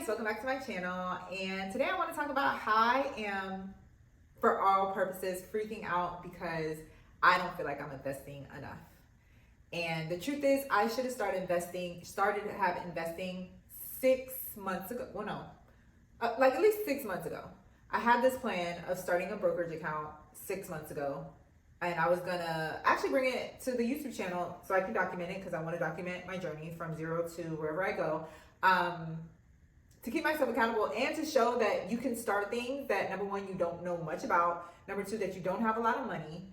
guys, welcome back to my channel. And today I want to talk about how I am, for all purposes, freaking out because I don't feel like I'm investing enough. And the truth is, I should have started investing 6 months ago. Well, no, like at least 6 months ago. I had this plan of starting a brokerage account 6 months ago. And I was gonna actually bring it to the YouTube channel so I can document it, because I want to document my journey from zero to wherever I go. To keep myself accountable and to show that you can start things that, number one, you don't know much about, number two, that you don't have a lot of money,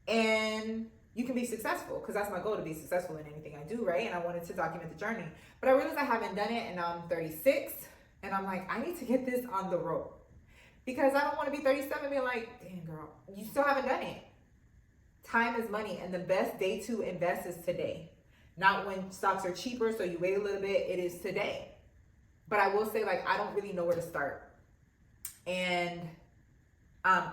and you can be successful, because that's my goal, to be successful in anything I do, right? And I wanted to document the journey. But I realized I haven't done it, and now I'm 36, and I'm like, I need to get this on the road, because I don't want to be 37 being like, damn girl, you still haven't done it. Time is money, and the best day to invest is today. Not when stocks are cheaper, so you wait a little bit. It is today. But I will say, like, I don't really know where to start. And on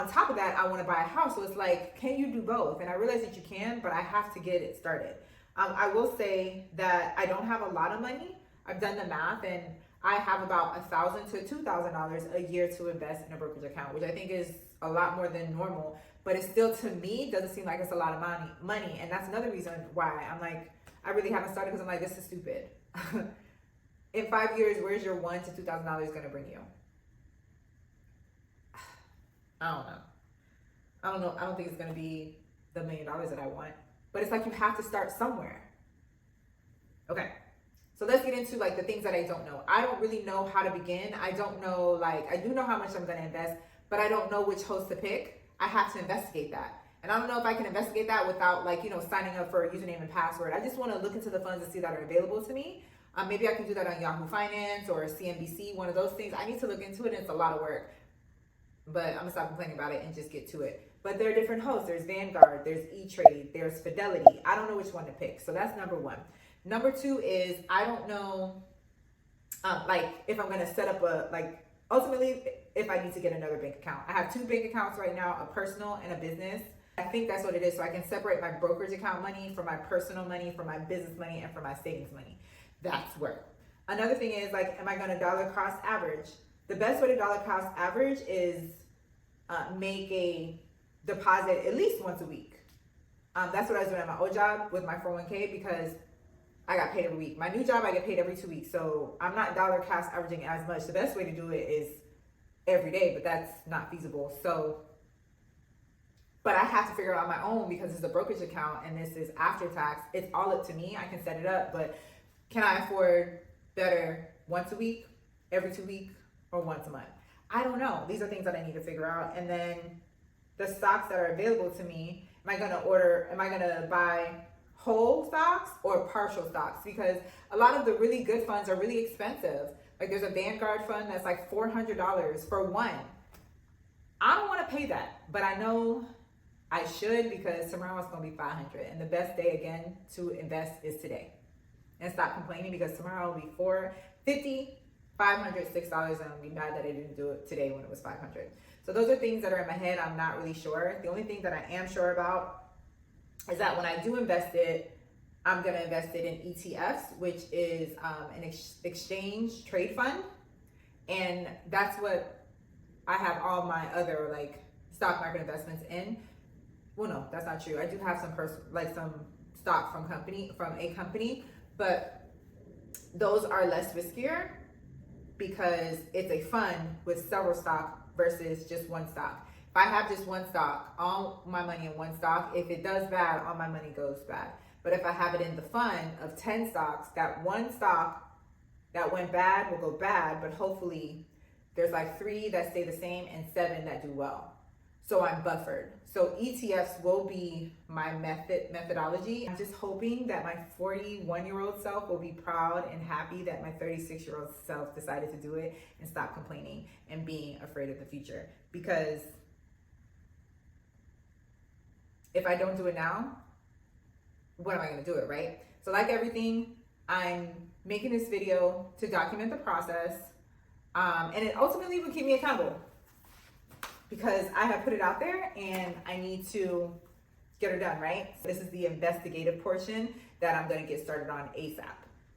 top of that, I want to buy a house. So it's like, can you do both? And I realize that you can, but I have to get it started. I will say that I don't have a lot of money. I've done the math, and I have about $1,000 to $2,000 a year to invest in a brokerage account, which I think is a lot more than normal. But it still, to me, doesn't seem like it's a lot of money. And that's another reason why I'm like, I really haven't started, because I'm like, this is stupid. In 5 years, where's your $1,000 to $2,000 going to bring you? I don't know. I don't think it's going to be the $1 million that I want. But it's like, you have to start somewhere. Okay. So let's get into like the things that I don't know. I don't really know how to begin. I don't know, like, I do know how much I'm going to invest, but I don't know which host to pick. I have to investigate that. And I don't know if I can investigate that without, like, signing up for a username and password. I just want to look into the funds and see that are available to me. Maybe I can do that on Yahoo Finance or CNBC, one of those things. I need to look into it, and it's a lot of work. But I'm going to stop complaining about it and just get to it. But there are different hosts. There's Vanguard, there's E-Trade, there's Fidelity. I don't know which one to pick. So that's number one. Number two is, I don't know, if I'm going to set up ultimately, if I need to get another bank account. I have 2 bank accounts right now, a personal and a business. I think that's what it is. So I can separate my brokerage account money from my personal money, from my business money, and from my savings money. That's work. Another thing is, like, am I going to dollar cost average? The best way to dollar cost average is make a deposit at least once a week. That's what I was doing at my old job with my 401k, because I got paid every week. My new job, I get paid every 2 weeks. So I'm not dollar cost averaging as much. The best way to do it is every day, but that's not feasible. So, but I have to figure it out on my own, because it's a brokerage account and this is after tax. It's all up to me. I can set it up, but can I afford better once a week, every 2 weeks, or once a month? I don't know. These are things that I need to figure out. And then the stocks that are available to me, am I going to buy whole stocks or partial stocks? Because a lot of the really good funds are really expensive. Like, there's a Vanguard fund that's like $400 for one. I don't want to pay that, but I know I should, because tomorrow it's going to be $500. And the best day, again, to invest is today. And stop complaining, because tomorrow will be $450, $500, $6, and I'll be mad that I didn't do it today when it was $500. So those are things that are in my head. I'm not really sure. The only thing that I am sure about is that when I do invest it, I'm going to invest it in ETFs, which is an exchange trade fund. And that's what I have all my other, like, stock market investments in. Well, no, that's not true. I do have some some stock from a company, but those are less riskier, because it's a fund with several stock versus just one stock. If I have just one stock, all my money in one stock, if it does bad, all my money goes bad. But if I have it in the fund of 10 stocks, that one stock that went bad will go bad, but hopefully there's like 3 that stay the same and 7 that do well. So I'm buffered. So ETFs will be my methodology. I'm just hoping that my 41-year-old self will be proud and happy that my 36-year-old self decided to do it and stop complaining and being afraid of the future. Because if I don't do it now, when am I going to do it, right? So like everything, I'm making this video to document the process, and it ultimately will keep me accountable, because I have put it out there and I need to get her done, right? So this is the investigative portion that I'm going to get started on ASAP.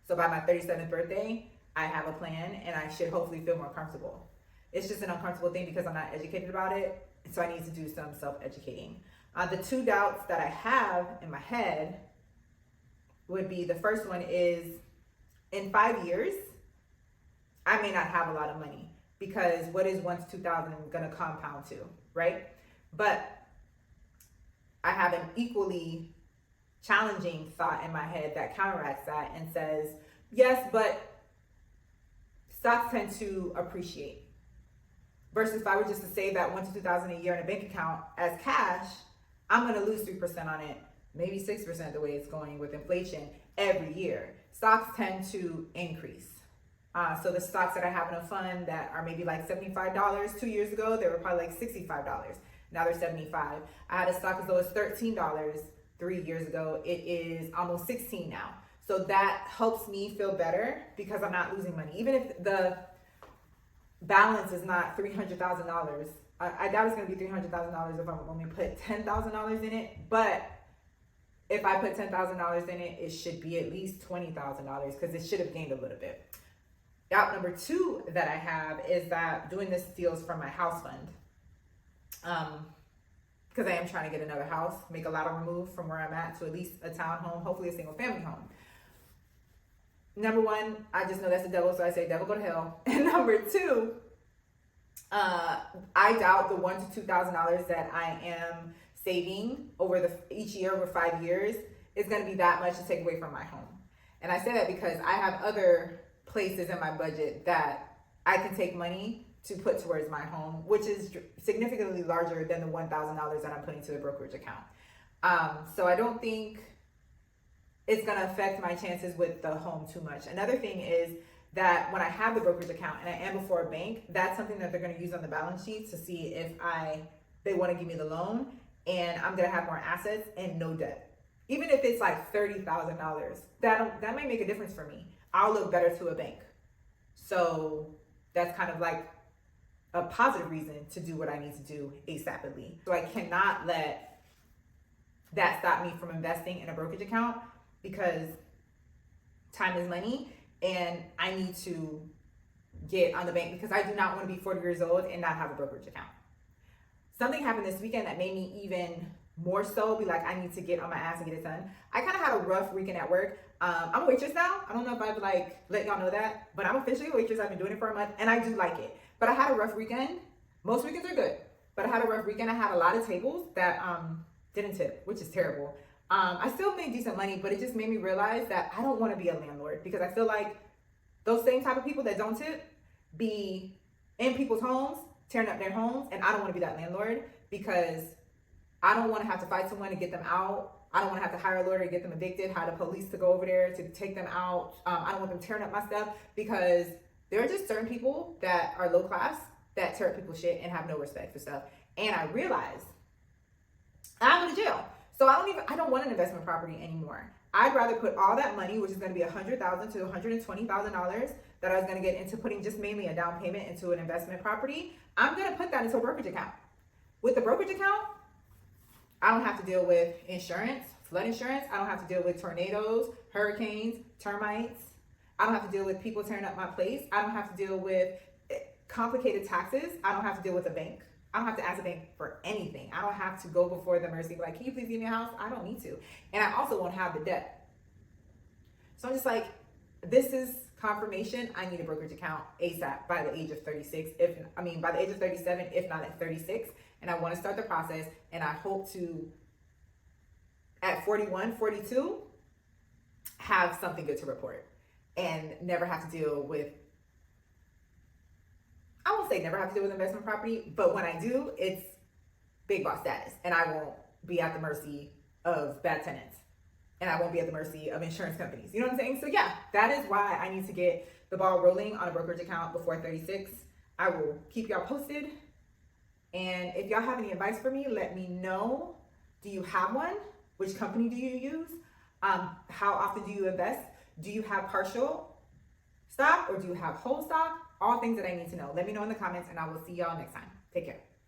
So by my 37th birthday, I have a plan and I should hopefully feel more comfortable. It's just an uncomfortable thing because I'm not educated about it. So I need to do some self-educating. The two doubts that I have in my head would be, the first one is, in 5 years, I may not have a lot of money, because what is 1 to 2,000 going to compound to, right? But I have an equally challenging thought in my head that counteracts that and says, yes, but stocks tend to appreciate. Versus if I were just to save that 1 to 2,000 a year in a bank account as cash, I'm going to lose 3% on it, maybe 6% the way it's going with inflation every year. Stocks tend to increase. So the stocks that I have in a fund that are maybe like $75 2 years ago, they were probably like $65. Now they're $75. I had a stock as low as $13 3 years ago. It is almost $16 now. So that helps me feel better because I'm not losing money. Even if the balance is not $300,000, I doubt it's going to be $300,000 if I'm only put $10,000 in it. But if I put $10,000 in it, it should be at least $20,000 because it should have gained a little bit. Doubt number two that I have is that doing this steals from my house fund. Because I am trying to get another house, make a lateral move from where I'm at to at least a townhome, hopefully a single family home. Number one, I just know that's the devil, so I say devil go to hell. And number two, I doubt the $1,000 to $2,000 that I am saving over each year over 5 years is going to be that much to take away from my home. And I say that because I have other places in my budget that I can take money to put towards my home, which is significantly larger than the $1,000 that I'm putting to the brokerage account. So I don't think it's going to affect my chances with the home too much. Another thing is that when I have the brokerage account and I am before a bank, that's something that they're going to use on the balance sheet to see if they want to give me the loan, and I'm going to have more assets and no debt. Even if it's like $30,000, that might make a difference for me. I'll look better to a bank. So that's kind of like a positive reason to do what I need to do ASAPidly. So I cannot let that stop me from investing in a brokerage account, because time is money and I need to get on the bank, because I do not want to be 40 years old and not have a brokerage account. Something happened this weekend that made me even more so be like, I need to get on my ass and get it done. I kind of had a rough weekend at work. I'm a waitress now. I don't know if I've let y'all know that, but I'm officially a waitress. I've been doing it for a month and I do like it. But I had a rough weekend. Most weekends are good, but I had a rough weekend. I had a lot of tables that didn't tip, which is terrible. I still made decent money, but it just made me realize that I don't want to be a landlord, because I feel like those same type of people that don't tip be in people's homes, tearing up their homes, and I don't want to be that landlord, because I don't want to have to fight someone to get them out. I don't want to have to hire a lawyer to get them evicted, hire the police to go over there to take them out. I don't want them tearing up my stuff, because there are just certain people that are low class that tear up people's shit and have no respect for stuff. And I realized I'm going to jail. So I don't want an investment property anymore. I'd rather put all that money, which is going to be $100,000 to $120,000 that I was going to get into putting just mainly a down payment into an investment property. I'm going to put that into a brokerage account. With the brokerage account, I don't have to deal with insurance, flood insurance. I don't have to deal with tornadoes, hurricanes, termites. I don't have to deal with people tearing up my place. I don't have to deal with complicated taxes. I don't have to deal with a bank. I don't have to ask a bank for anything. I don't have to go before the mercy, like, can you please give me a house? I don't need to. And I also won't have the debt. So I'm just like, this is confirmation. I need a brokerage account ASAP by the age of 36. By the age of 37, if not at 36. And I want to start the process. And I hope to, at 41, 42, have something good to report and never have to deal with, I won't say never have to deal with investment property, but when I do, it's big boss status, and I won't be at the mercy of bad tenants, and I won't be at the mercy of insurance companies. You know what I'm saying? So yeah, that is why I need to get the ball rolling on a brokerage account before 36. I will keep y'all posted, and if y'all have any advice for me, let me know. Do you have one? Which company do you use? How often do you invest? Do you have partial stock or do you have whole stock? All things that I need to know. Let me know in the comments, and I will see y'all next time. Take care.